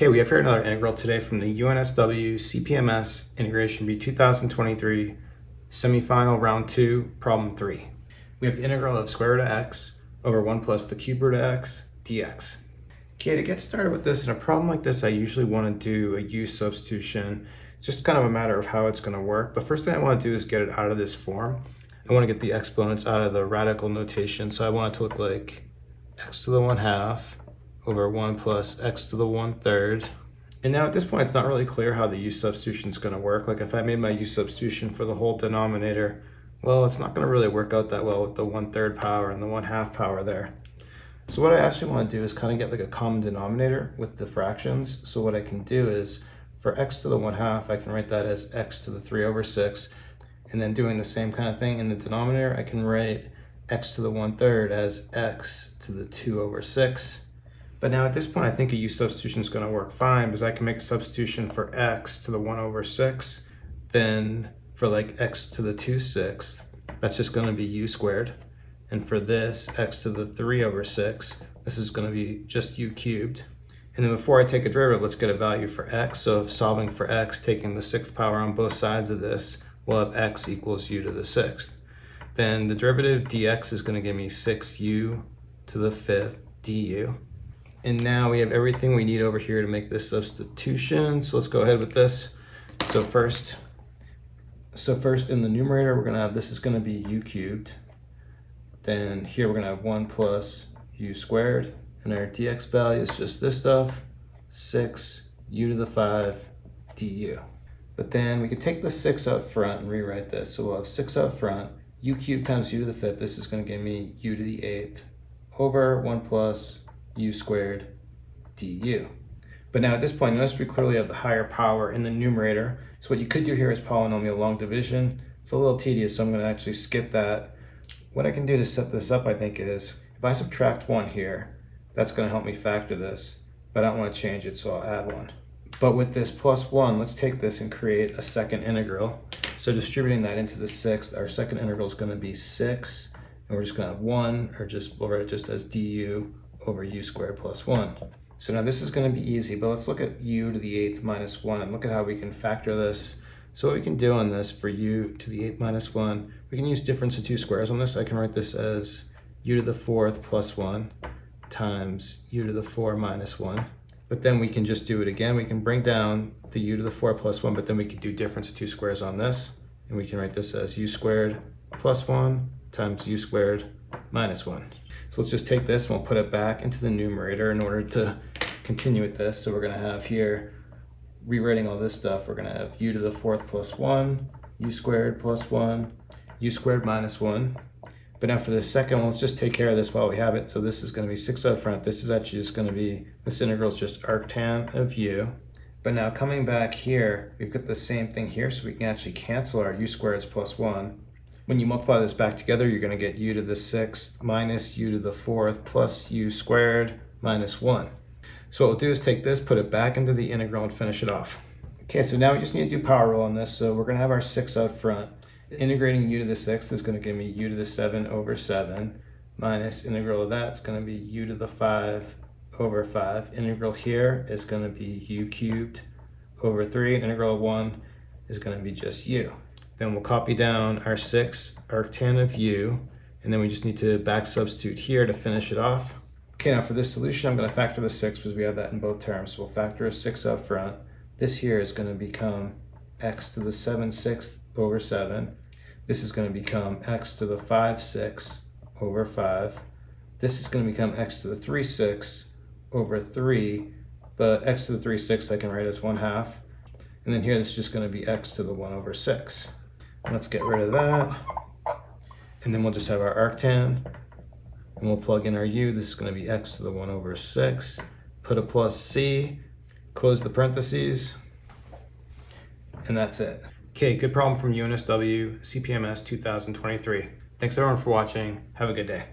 Okay, we have here another integral today from the UNSW CPMS Integration Bee 2023 semifinal round 2, problem 3. We have the integral of square root of x over 1 plus the cube root of x dx. Okay, to get started with this, in a problem like this, I usually want to do a u substitution. It's just kind of a matter of how it's going to work. The first thing I want to do is get it out of this form. I want to get the exponents out of the radical notation, so I want it to look like x to the 1/2 over 1 plus x to the 1/3. And now at this point, it's not really clear how the u substitution is going to work. Like if I made my u substitution for the whole denominator, well, it's not going to really work out that well with the 1/3 power and the 1/2 power there. So what I actually want to do is kind of get like a common denominator with the fractions. So what I can do is for x to the 1/2, I can write that as x to the 3/6. And then doing the same kind of thing in the denominator, I can write x to the 1/3 as x to the 2/6. But now at this point, I think a u substitution is going to work fine because I can make a substitution for x to the 1/6. Then for like x to the 2/6, that's just going to be u squared. And for this, x to the 3/6, this is going to be just u cubed. And then before I take a derivative, let's get a value for x. So if solving for x, taking the 6th power on both sides of this, we'll have x equals u to the 6th. Then the derivative dx is going to give me 6u to the 5th du. And now we have everything we need over here to make this substitution. So let's go ahead with this. So first in the numerator, we're going to have, this is going to be u cubed. Then here we're going to have 1 plus u squared. And our dx value is just this stuff, 6u to the 5 du. But then we could take the 6 out front and rewrite this. So we'll have 6 out front, u cubed times u to the 5th. This is going to give me u to the 8th over 1 plus u squared du. But now at this point, notice we clearly have the higher power in the numerator. So what you could do here is polynomial long division. It's a little tedious, so I'm going to actually skip that. What I can do to set this up, I think, is if I subtract 1 here, that's going to help me factor this. But I don't want to change it, so I'll add 1. But with this plus 1, let's take this and create a second integral. So distributing that into the 6th, our second integral is going to be 6. And we're just going to have 1, or we'll write it just as du over u squared plus 1. So now this is going to be easy, but let's look at u to the 8th minus 1 and look at how we can factor this. So what we can do on this for u to the 8th minus 1, we can use difference of two squares on this. I can write this as u to the 4th plus 1 times u to the 4 minus 1. But then we can just do it again. We can bring down the u to the 4 plus 1, but then we can do difference of two squares on this. And we can write this as u squared plus 1 times u squared minus 1. So let's just take this and we'll put it back into the numerator in order to continue with this. So we're going to have here, rewriting all this stuff, we're going to have u to the 4th plus 1, u squared plus 1, u squared minus 1. But now for the second one, let's just take care of this while we have it. So this is going to be 6 out front. This is actually just going to be, this integral is just arctan of u. But now coming back here, we've got the same thing here, so we can actually cancel our u squareds plus 1. When you multiply this back together, you're going to get u to the 6th minus u to the 4th plus u squared minus 1. So what we'll do is take this, put it back into the integral, and finish it off. Okay, so now we just need to do power rule on this. So we're going to have our 6 out front. Integrating u to the 6th is going to give me u to the 7 over 7 minus integral of that is going to be u to the 5 over 5. Integral here is going to be u cubed over 3. And integral of 1 is going to be just u. Then we'll copy down our 6 arctan of u, and then we just need to back substitute here to finish it off. Okay, now for this solution, I'm going to factor the 6 because we have that in both terms. So we'll factor a 6 out front. This here is going to become x to the 7/6 over 7. This is going to become x to the 5/6 over 5. This is going to become x to the 3/6 over 3, but x to the 3/6 I can write as 1/2. And then here this is just going to be x to the 1/6. Let's get rid of that. And then we'll just have our arctan. And we'll plug in our u. This is going to be x to the 1/6. Put a plus c. Close the parentheses. And that's it. Okay, good problem from UNSW CPMS 2023. Thanks everyone for watching. Have a good day.